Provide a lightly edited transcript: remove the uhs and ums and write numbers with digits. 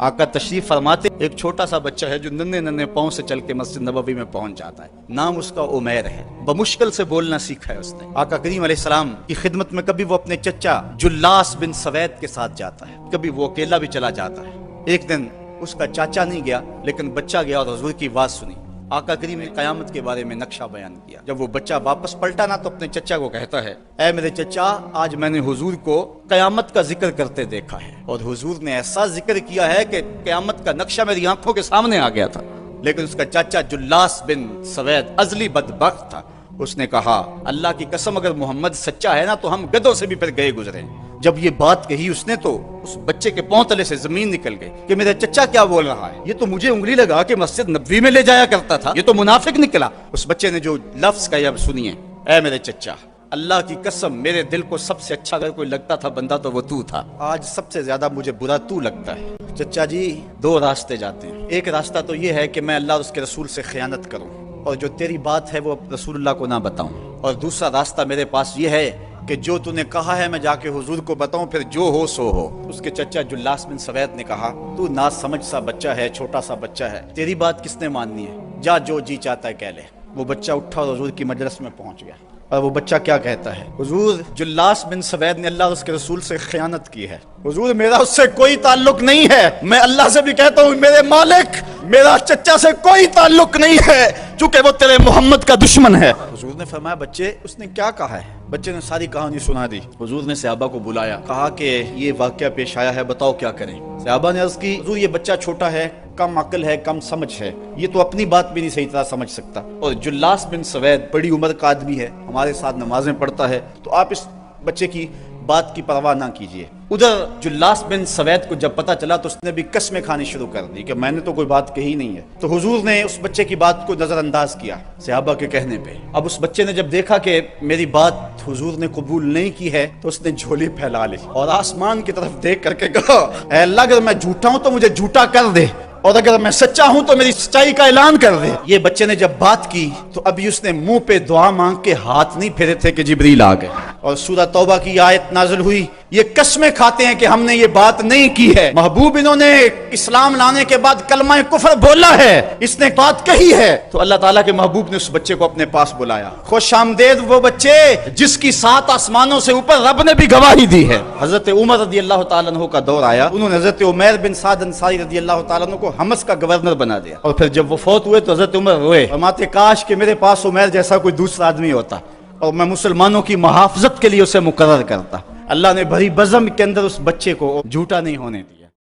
آقا تشریف فرماتے ایک چھوٹا سا بچہ ہے جو ننھے ننھے پاؤں سے چل کے مسجد نبوی میں پہنچ جاتا ہے. نام اس کا عمیر ہے. بمشکل سے بولنا سیکھا ہے اس نے. آقا کریم علیہ السلام کی خدمت میں کبھی وہ اپنے چچا جلاس بن سوید کے ساتھ جاتا ہے, کبھی وہ اکیلا بھی چلا جاتا ہے. ایک دن اس کا چاچا نہیں گیا لیکن بچہ گیا اور حضور کی بات سنی. آقا کریم نے قیامت کے بارے میں نقشہ بیان کیا. جب وہ بچہ واپس پلٹا نا تو اپنے چچا کو کہتا ہے, اے میرے چچا, آج میں نے حضور کو قیامت کا ذکر کرتے دیکھا ہے, اور حضور نے ایسا ذکر کیا ہے کہ قیامت کا نقشہ میری آنکھوں کے سامنے آ گیا تھا. لیکن اس کا چاچا جلاس بن سوید ازلی بدبخت تھا. اس نے کہا, اللہ کی قسم اگر محمد سچا ہے نا تو ہم گدھوں سے بھی پھر گئے گزرے. جب یہ بات کہی اس نے تو اس بچے کے پاؤں تلے سے زمین نکل گئی کہ میرا چچا کیا بول رہا ہے, یہ تو مجھے انگلی لگا کے مسجد نبوی میں لے جایا کرتا تھا, یہ تو منافق نکلا. اس بچے نے جو لفظ کہا اب سنیے, اے میرے چچا, اللہ کی قسم میرے دل کو سب سے اچھا اگر کوئی لگتا تھا بندہ تو وہ تو تھا, آج سب سے زیادہ مجھے برا تو لگتا ہے. چچا جی, دو راستے جاتے ہیں. ایک راستہ تو یہ ہے کہ میں اللہ اور اس کے رسول سے خیانت کروں اور جو تیری بات ہے وہ رسول اللہ کو نہ بتاؤں, اور دوسرا راستہ میرے پاس یہ ہے کہ جو تو نے کہا ہے میں جا کے حضور کو بتاؤں, پھر جو ہو سو ہو. اس کے چچا جلاس بن سوید نے کہا, تو نا سمجھ سا بچہ ہے, چھوٹا سا بچہ ہے, تیری بات کس نے ماننی ہے, جا جو جی چاہتا ہے کہہ لے. وہ بچہ اٹھا اور حضور کی مجلس میں پہنچ گیا. اور وہ بچہ کیا کہتا ہے, حضور جلاس بن سوید نے اللہ اور اس کے رسول سے خیانت کی ہے. حضور میرا اس سے کوئی تعلق نہیں ہے, میں اللہ سے بھی کہتا ہوں میرے مالک, میرا چچا سے کوئی تعلق نہیں ہے چونکہ وہ تیرے محمد کا دشمن ہے. حضور نے فرمایا, بچے اس نے کیا کہا ہے؟ بچے نے ساری کہانی سنا دی. حضور نے صحابہ کو بلایا, کہا کہ یہ واقعہ پیش آیا ہے, بتاؤ کیا کریں. صحابہ نے عرض کی, حضور یہ بچہ چھوٹا ہے, کم عقل ہے, کم سمجھ ہے, یہ تو اپنی بات بھی نہیں صحیح طرح سمجھ سکتا, اور جلاس بن سوید بڑی عمر کا آدمی ہے, ہمارے ساتھ نمازیں پڑھتا ہے, تو آپ اس بچے کی بات کی پرواہ نہ کیجیے. ادھر جلاس بن سوید کو جب پتہ چلا تو اس نے بھی قسمیں کھانی شروع کر دی کہ میں نے تو کوئی بات کہی نہیں ہے. تو حضور نے اس بچے کی بات کو نظر انداز کیا صحابہ کے کہنے پہ. اب اس بچے نے جب دیکھا کہ میری بات حضور نے قبول نہیں کی ہے تو اس نے جھولی پھیلا لی اور آسمان کی طرف دیکھ کر کے کہا, اے اللہ اگر میں جھوٹا ہوں تو مجھے جھوٹا کر دے, اور اگر میں سچا ہوں تو میری سچائی کا اعلان کر دے. یہ بچے نے جب بات کی تو ابھی اس نے منہ پہ دعا مانگ کے ہاتھ نہیں پھیرے تھے کہ جبریل آ گئے, اور سورہ توبہ کی آیت نازل ہوئی. یہ قسمیں کھاتے ہیں کہ ہم نے یہ بات نہیں کی ہے, محبوب انہوں نے اسلام لانے کے بعد کلمہ کفر بولا ہے, اس نے بات کہی ہے. تو اللہ تعالیٰ کے محبوب نے اس بچے کو اپنے پاس بلایا. خوش آمدید وہ بچے جس کی 7 آسمانوں سے اوپر رب نے بھی گواہی دی ہے. حضرت عمر رضی اللہ تعالیٰ عنہ کا دور آیا, انہوں نے حضرت عمیر بن سعد انصاری رضی اللہ تعالیٰ عنہ کو حمص کا گورنر بنا دیا, اور پھر جب وہ فوت ہوئے تو حضرت عمر روئے, فرماتے کاش کہ میرے پاس عمیر جیسا کوئی دوسرا آدمی ہوتا اور میں مسلمانوں کی محافظت کے لیے اسے مقرر کرتا. اللہ نے بھری بزم کے اندر اس بچے کو جھوٹا نہیں ہونے دیا.